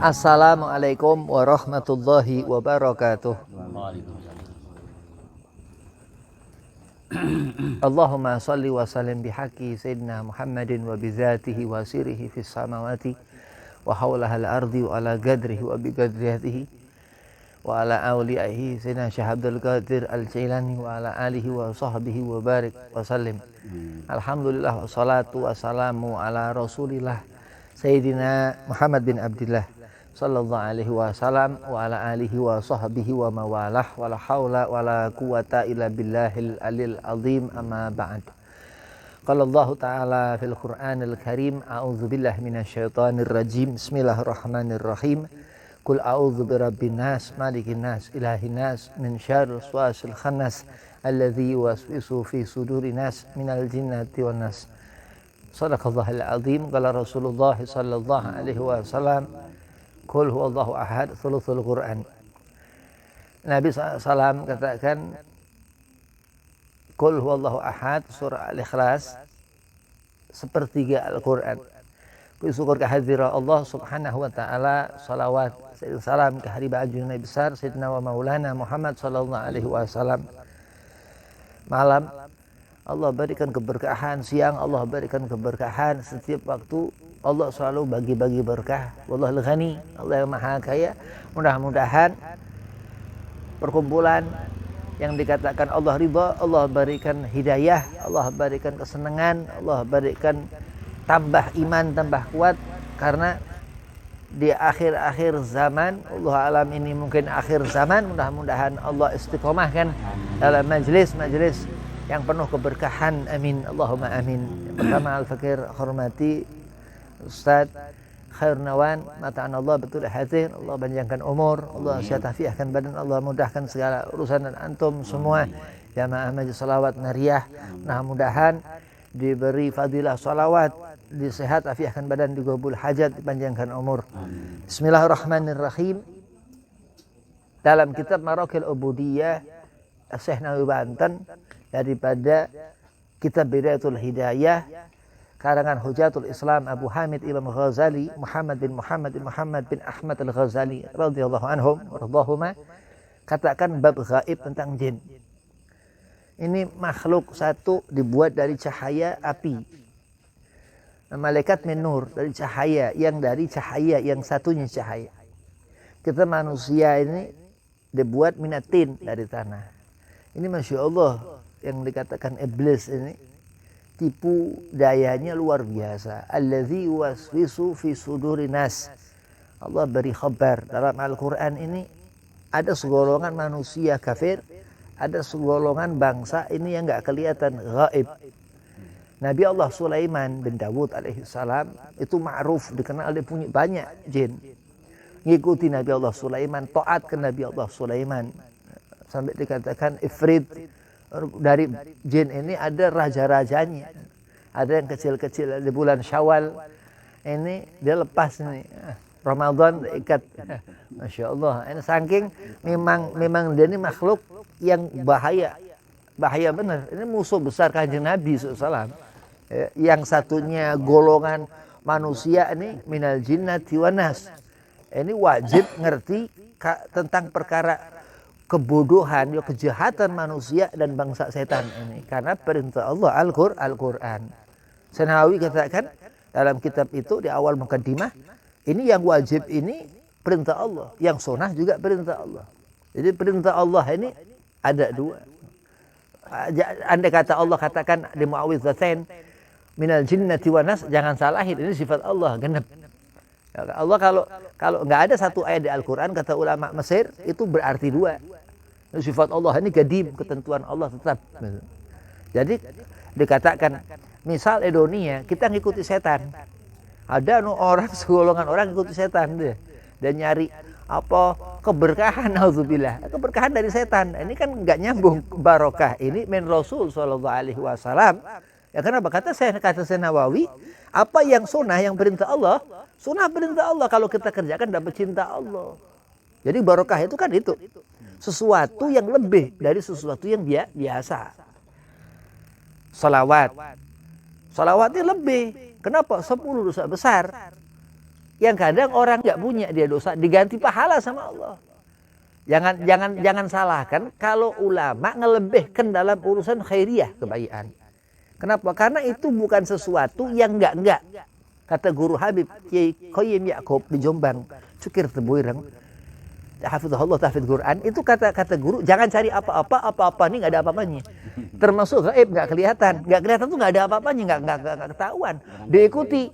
Assalamualaikum warahmatullahi wabarakatuh. Allahumma salli wa sallim bihaqqi sayyidina Muhammadin wa bizatihi wa sirihi fis samawati wa hawlahal ardi wa ala qadrihi wa biqadriyatihi wa ala awliyaihi sayyidina Syekh Abdul Qadir Al-Jailani wa ala alihi wa sahbihi wa barik wa sallim. Alhamdulillah wassalatu wassalamu ala rasulillah Sayyidina Muhammad bin Abdillah sallallahu alaihi wasallam wa ala alihi wa sahbihi wa mawalah wa la hawla wa la quwata illa billahil alil azim amma ba'd. Qala Allah ta'ala fil Qur'anil Karim, a'udzu billahi minasyaitonir rajim. Bismillahirrahmanirrahim. Qul a'udzu birabbin nas, malikin nas, ilahin nas, min syarril waswasil khannas alladzi yuwaswisu fi sudurin nas minal jinnati wan nas. Shadaqallahul azim. Qala Rasulullah sallallahu alaihi wasallam, Qul huwallahu ahad, thuluthul Qur'an. Nabi SAW katakan, Qul huwallahu ahad, surah Al-Ikhlas, sepertiga Al-Quran. Bersyukur kehadiran Allah subhanahu wa ta'ala, salawat, salam ke hari ba'ajun Nabi besar, Sayyidina wa Maulana Muhammad sallallahu alaihi wasallam. Malam, Allah berikan keberkahan, siang Allah berikan keberkahan, setiap waktu Allah selalu bagi-bagi berkah. Wallahul ghani, Allah yang maha kaya. Mudah-mudahan perkumpulan yang dikatakan Allah ridha, Allah berikan hidayah, Allah berikan kesenangan, Allah berikan tambah iman, tambah kuat. Karena di akhir-akhir zaman, Allah alam ini mungkin akhir zaman, mudah-mudahan Allah istiqomahkan dalam majlis-majlis yang penuh keberkahan. Amin, Allahumma amin. Pertama al-fakir hormati Ustaz Khairnawan, mataan Allah betul hati, Allah panjangkan umur, Allah syatafiahkan badan, Allah mudahkan segala urusan dan antum semua jamaah majlis salawat nariyah. Mudah-mudahan diberi fadilah salawat, disehat afiahkan badan, digabul hajat, dipanjangkan umur. Bismillahirrahmanirrahim. Dalam kitab Maraqil Ubudiyah Syekh Nawawi Banten, daripada kitab Bidayatul Hidayah karangan Hujatul Islam Abu Hamid Imam Ghazali, Muhammad bin Ahmad Al-Ghazali radhiyallahu anhum warḍahuma, katakan bab gaib tentang jin. Ini makhluk satu dibuat dari cahaya api. Malaikat min nur, dari cahaya yang satunya cahaya. Kita manusia ini dibuat minatin, dari tanah. Ini Masya Allah, yang dikatakan iblis ini tipu dayanya luar biasa. Allazi waswisu fi sudurin nas. Allah beri khabar dalam Al-Quran ini, ada segolongan manusia kafir, ada segolongan bangsa ini yang enggak kelihatan, gaib. Nabi Allah Sulaiman bin Dawud alaihissalam itu ma'ruf, dikenal dia punya banyak jin. Ngikuti Nabi Allah Sulaiman, taat ke Nabi Allah Sulaiman. Sampai dikatakan ifrit dari jin ini ada raja-rajanya. Ada yang kecil-kecil di bulan Syawal ini dia lepas nih. Ramadan ikat. Masya Allah. Ini saking memang dia ini makhluk yang bahaya. Bahaya benar. Ini musuh besar Kanjeng Nabi SAW. Yang satunya golongan manusia ini minal jinnati wan nas. Ini wajib ngerti tentang perkara kebodohan, kejahatan manusia dan bangsa setan ini, karena perintah Allah Al-Quran. Senawi katakan dalam kitab itu di awal mukaddimah, ini yang wajib ini perintah Allah, yang sunnah juga perintah Allah. Jadi perintah Allah ini ada dua. Andai kata Allah katakan di Muawwidzatain minal jinnati wan nas, jangan salahin, ini sifat Allah genep. Allah kalau nggak ada satu ayat di Al-Quran, kata ulama Mesir, itu berarti dua. Sifat Allah ini gadim, ketentuan Allah tetap. Jadi dikatakan, misal di dunia kita ngikuti setan. Ada orang, segolongan orang ngikuti setan dia. Dan nyari apa keberkahan, auzubillah. Keberkahan dari setan. Ini kan nggak nyambung. Barokah ini min Rasul sallallahu alaihi wasallam. Ya kenapa? Kata Nawawi, apa yang sunnah, yang perintah Allah, sunnah perintah Allah, kalau kita kerjakan dapat cinta Allah. Jadi barokah itu kan itu. Sesuatu yang lebih dari sesuatu yang biasa. Salawat. Salawatnya lebih. Kenapa? 10 dosa besar. Yang kadang orang nggak punya dia dosa diganti pahala sama Allah. Jangan salahkan kalau ulama ngelebihkan dalam urusan khairiyah kebayikan. Kenapa? Karena itu bukan sesuatu yang enggak. Kata guru Habib Kiai Qayyim Ya'qub di Jombang, Cukir Tebuireng, hafizahullah tahfidz Quran, itu kata guru, jangan cari apa-apa ini enggak ada apa-apanya. Termasuk gaib enggak kelihatan tuh enggak ada apa-apanya, enggak ketahuan. Diikuti,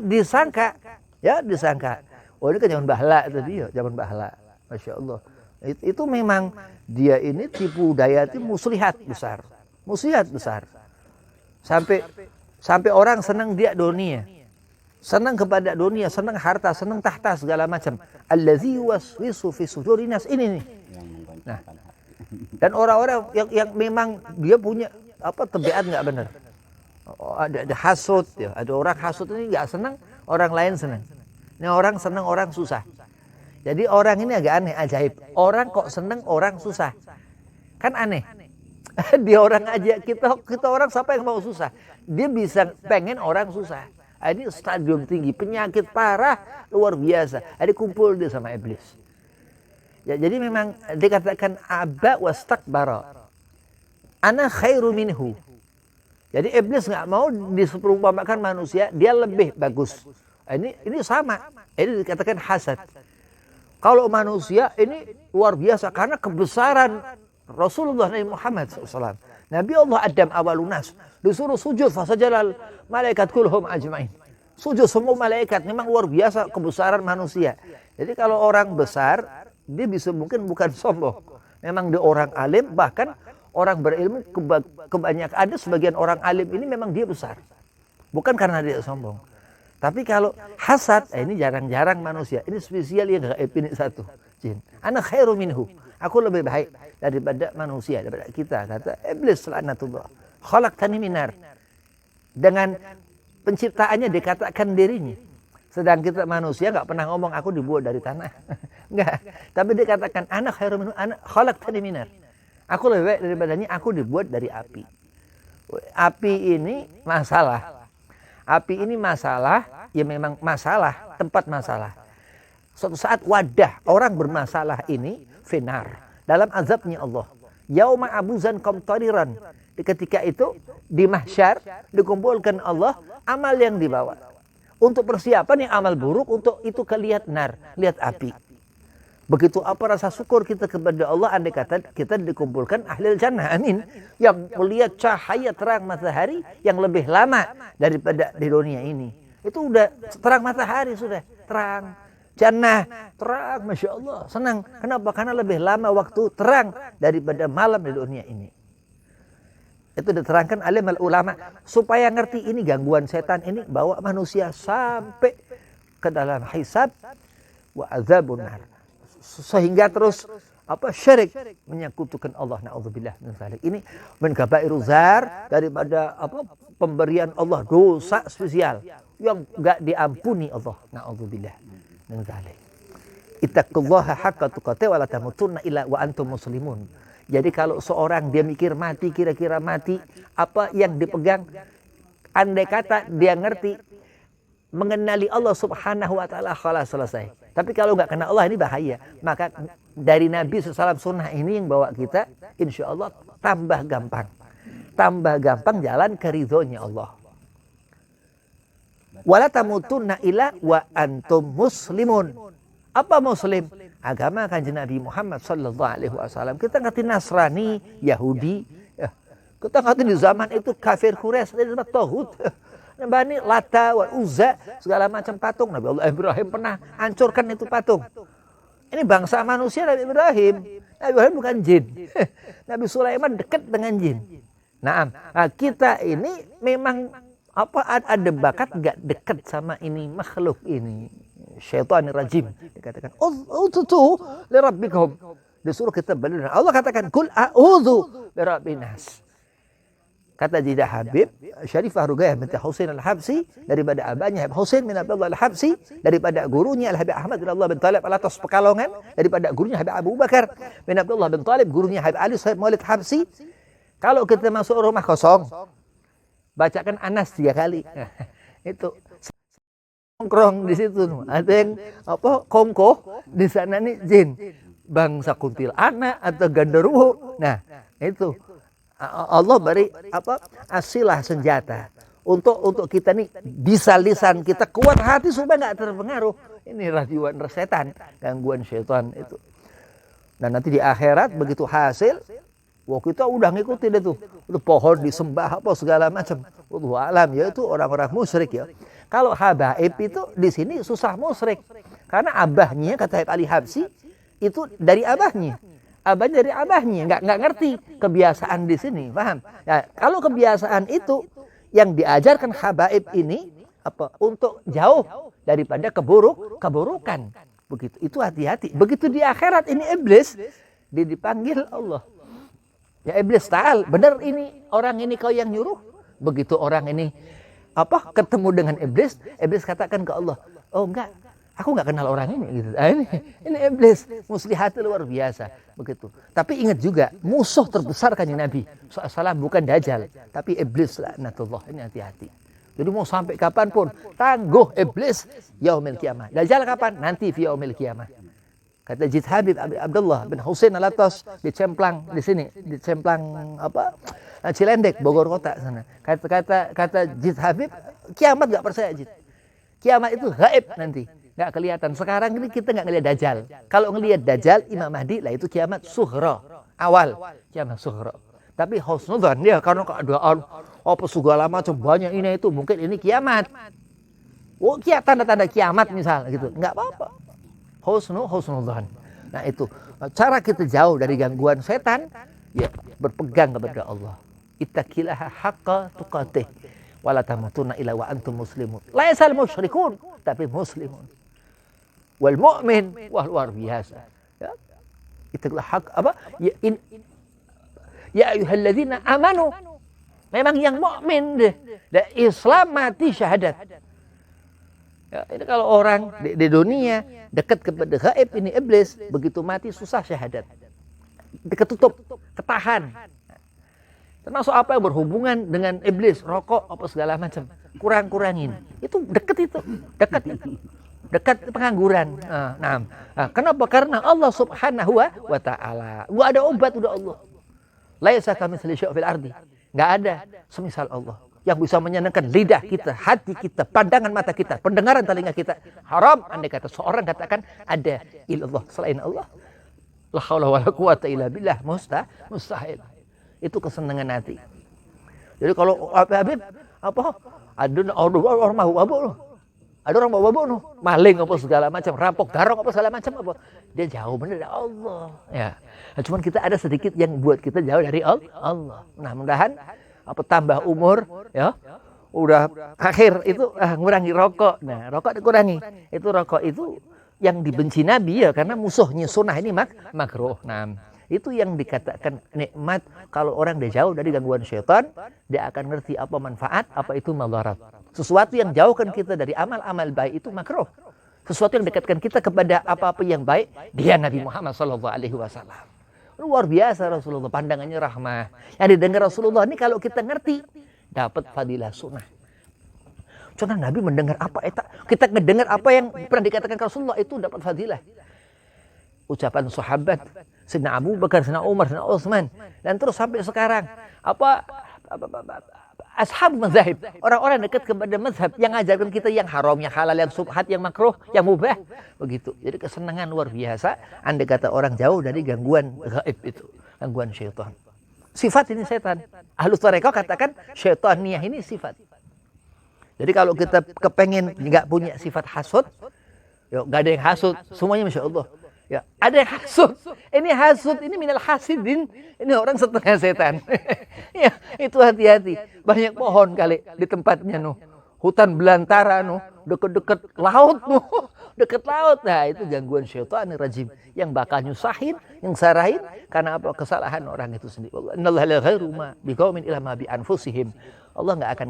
disangka. Oh ini kan zaman bahala tadi ya, zaman bahala. Masya Allah. Itu memang dia ini tipu daya itu muslihat besar. Sampai orang senang dia dunia. Senang kepada dunia, senang harta, senang tahta segala macam. Allazi waswisu fi sudurin nas ini nih. Nah. Dan orang-orang yang memang dia punya tabiat enggak benar. Ada hasud ya, ada orang hasud ini enggak senang, orang lain senang. Ini orang senang, orang susah. Jadi orang ini agak aneh, ajaib. Orang kok senang, orang susah. Kan aneh. Dia orang aja, kita orang siapa yang mau susah? Dia bisa pengen orang susah. Ini stadium tinggi, penyakit parah, luar biasa. Ada kumpul dia sama iblis. Ya, jadi memang dikatakan aba wastakbara. Ana khairu minhu. Jadi iblis nggak mau diserumpamakan manusia, dia lebih bagus. Ini sama. Ini dikatakan hasad. Kalau manusia ini luar biasa karena kebesaran Rasulullah Nabi Muhammad SAW. Nabi Allah Adam awalunas disuruh sujud fasajadal malaikat kulhum ajmain. Sujud semua malaikat, memang luar biasa kebesaran manusia. Jadi kalau orang besar dia bisa mungkin bukan sombong. Memang dia orang alim, bahkan orang berilmu kebanyakan ada sebagian orang alim ini memang dia besar. Bukan karena dia sombong. Tapi kalau hasad, ini jarang-jarang manusia. Ini spesial yang gaib ini satu. Jin. Ana khairu minhu. Aku lebih baik daripada manusia, daripada kita. Kata iblis laknatullah. Khalaqtani minar. Dengan penciptaannya dikatakan dirinya. Sedang kita manusia nggak pernah ngomong aku dibuat dari tanah. Enggak. Tapi dikatakan ana khairu minhu, ana khalaqtani minar. Aku lebih baik daripadanya, aku dibuat dari api. Api ini masalah. Api ini masalah, ya memang masalah, tempat masalah. Suatu saat wadah orang bermasalah ini finar dalam azabnya Allah. Yauma abuzan qamtariran. Ketika itu di mahsyar dikumpulkan Allah amal yang dibawa. Untuk persiapan yang amal buruk, untuk itu lihat nar, lihat api. Begitu apa rasa syukur kita kepada Allah andai kata kita dikumpulkan ahli jannah, amin, yang melihat cahaya terang matahari yang lebih lama daripada di dunia ini. Itu udah terang matahari, sudah terang jannah, terang, masya Allah, senang. Kenapa? Karena lebih lama waktu terang daripada malam di dunia ini. Itu diterangkan oleh ulama supaya ngerti ini gangguan setan ini bawa manusia sampai ke dalam hisab wa azabun nar. Sehingga terus syirik, menyekutukan Allah, naudzubillah min dzalik. Ini min kabairu zar, daripada pemberian Allah dosa spesial yang enggak diampuni Allah, naudzubillah min dzalik. Ittaqullaha haqqa tuqatih wa la tamutunna illa wa antum muslimun. Jadi kalau seorang dia mikir mati, kira-kira mati, apa yang dipegang, andai kata dia ngerti mengenali Allah Subhanahu wa taala, khalas, selesai. Tapi kalau nggak kenal Allah ini bahaya. Maka dari Nabi SAW sunnah ini yang bawa kita, insya Allah tambah gampang. Tambah gampang jalan ke ridhonya Allah. Wala tamutunna illa wa antum muslimun. Apa muslim? Agama kanjeng Nabi Muhammad SAW. Kita ngerti Nasrani, Yahudi. Kita ngerti di zaman itu kafir Quraisy, dari zaman Tauhid. Bani Lata, wal Uzza, segala macam patung. Nabi Allah Ibrahim pernah hancurkan itu patung. Ini bangsa manusia Nabi Ibrahim. Nabi Ibrahim bukan jin. Nabi Sulaiman dekat dengan jin. Nah, kita ini memang ada bakat nggak dekat sama ini makhluk ini. Syaitanir rajim. Dikatakan, "Ututu li rabbikum." Disuruh kita berdoa. Allah katakan, "Qul a'udzu bi rabbin nas." Kata Jidah Habib, Syarifah Ruqayyah binti Husain Al-Habsi, daripada abahnya Habib Husain bin Abdullah Al-Habsi, daripada gurunya Al-Habib Ahmad bin Abdullah bin Talib Al-Atas Pekalongan, daripada gurunya Habib Abu Bakar bin Abdullah bin Talib, gurunya Habib Ali Said Maulid Habsi. Kalau kita masuk rumah kosong, bacakan Anas 3 kali. Itu nongkrong di situ, ada yang apa kongko di sana nih jin, bangsa kuntilanak atau genderuwo. Nah itu Allah beri apa asilah senjata untuk kita nih bisa lisan kita kuat hati supaya nggak terpengaruh. Ini rayuan setan, gangguan syaitan itu. Dan nanti di akhirat begitu hasil, wah kita udah ngikutin itu pohon disembah apa segala macam. Wallahu alam ya itu orang-orang musyrik ya. Kalau habaib itu di sini susah musyrik karena abahnya kata Habib Ali Habsyi itu dari abahnya. Abahnya dari abahnya, nggak ngerti kebiasaan di sini, paham? Ya, kalau kebiasaan itu yang diajarkan habaib ini apa untuk jauh daripada keburukan. Begitu, itu hati-hati. Begitu di akhirat ini iblis dipanggil Allah. Ya iblis ta'al, benar ini orang ini kau yang nyuruh. Begitu orang ini apa ketemu dengan iblis, iblis katakan ke Allah, oh enggak. Aku nggak kenal orang ini, gitu. Ini iblis, muslihat luar biasa, begitu. Tapi ingat juga, musuh terbesar kanjeng Nabi SAW bukan Dajjal, tapi iblis laknatullah. Ini hati-hati. Jadi mau sampai kapanpun, tangguh iblis yaumil kiamah. Dajjal kapan? Nanti fi yaumil kiamah. Kata Jid Habib Abdullah bin Husain Al-Attas dicemplang di sini, dicemplang apa? Cilendek, Bogor kota sana. Kata Jid Habib, kiamat nggak percaya Jid. Kiamat itu gaib nanti. Nggak kelihatan. Sekarang ini kita nggak ngelihat Dajjal. Kalau ngelihat Dajjal, Imam Mahdi lah itu kiamat sughra. Awal kiamat sughra. Tapi husnudzan ya karena keadaan apa segala macam banyak ini itu mungkin ini kiamat. Oh tanda-tanda kiamat misal gitu. Nggak apa-apa. Husnudzan. Nah itu cara kita jauh dari gangguan setan ya berpegang kepada Allah. Ittaqillaha haqqa tuqatih wala tamutunna illa wa antum muslimun. Laisal musyrikun tapi muslimun. Wal mu'min wah luar biasa ya itulah hak apa ya ayyuhalladzina amanu memang yang mukmin deh Islam mati syahadat ya, ini kalau orang di dunia dekat kepada gaib ini iblis begitu mati susah syahadat ketutup ketahan termasuk apa yang berhubungan dengan iblis rokok apa segala macam kurang-kurangin itu dekat dekat pengangguran. Nah, kenapa? Karena Allah Subhanahu wa Ta'ala. Gak ada obat udah Allah. Laisa kamitslihi syai'un fil ardi. Enggak ada semisal Allah yang bisa menyenangkan lidah kita, hati kita, pandangan mata kita, pendengaran telinga kita. Haram andai kata seorang katakan ada ilallah selain Allah. La haula wala quwata illa billah mustahil. Itu kesenangan hati. Jadi kalau Habib apa ada orang mabuk ada orang bawa no, maling apa segala macam, rampok garong apa segala macam apa. Dia jauh benar dari Allah. Ya. Nah, cuman kita ada sedikit yang buat kita jauh dari Allah. Nah, mudah-mudahan apa tambah umur ya. Udah akhir itu ngurangi rokok. Nah, rokok dikurangi. Itu rokok itu yang dibenci Nabi ya karena musuhnya sunnah ini makruh. Nah, itu yang dikatakan nikmat kalau orang dia jauh dari gangguan syaitan, dia akan ngerti apa manfaat, apa itu madarat. Sesuatu yang jauhkan kita dari amal-amal baik itu makruh. Sesuatu yang dekatkan kita kepada apa-apa yang baik, dia Nabi Muhammad SAW. Luar biasa Rasulullah, pandangannya rahmah. Yang didengar Rasulullah ini kalau kita ngerti, dapat fadilah sunnah. Contoh Nabi mendengar apa, kita mendengar apa yang pernah dikatakan Rasulullah itu dapat fadilah. Ucapan sahabat, Sayyidina Abu Bakar, Sayyidina Umar, Sayyidina Utsman, dan terus sampai sekarang ashab mazhab, orang-orang dekat kepada mazhab yang ngajarkan kita yang haram, yang halal, yang subhat, yang makruh, yang mubah, begitu. Jadi kesenangan luar biasa andai kata orang jauh dari gangguan gaib itu, gangguan syaitan. Sifat ini setan. Ahlus thariqah katakan syaitaniyah ini sifat. Jadi kalau kita kepengen nggak punya sifat hasud, yuk nggak ada yang hasud, semuanya masya Allah. Ya, ada yang hasud. Ini hasud, ini minal hasidin. Ini orang setengah setan. Ya, itu hati-hati. Banyak pohon kali di tempatnya nuh. Hutan belantara nuh, deket-deket laut nuh. Deket laut. Nah, itu gangguan syaitan rajim yang bakal nyusahin, yang sarahin karena apa? Kesalahan orang itu sendiri. Innallaha la ghairu ma biqaumin illa ma bi anfusihim. Allah enggak akan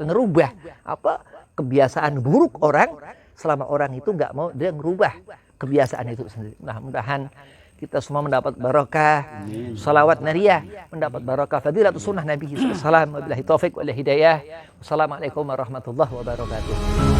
ngerubah apa kebiasaan buruk orang selama orang itu enggak mau dia ngerubah kebiasaan itu sendiri. Nah, mudah-mudahan kita semua mendapat barokah, salawat nariyah, mendapat barokah fadilatus sunnah Nabi sallallahu alaihi wasallam. Wabillahi taufik wal hidayah. Wassalamualaikum warahmatullahi wabarakatuh.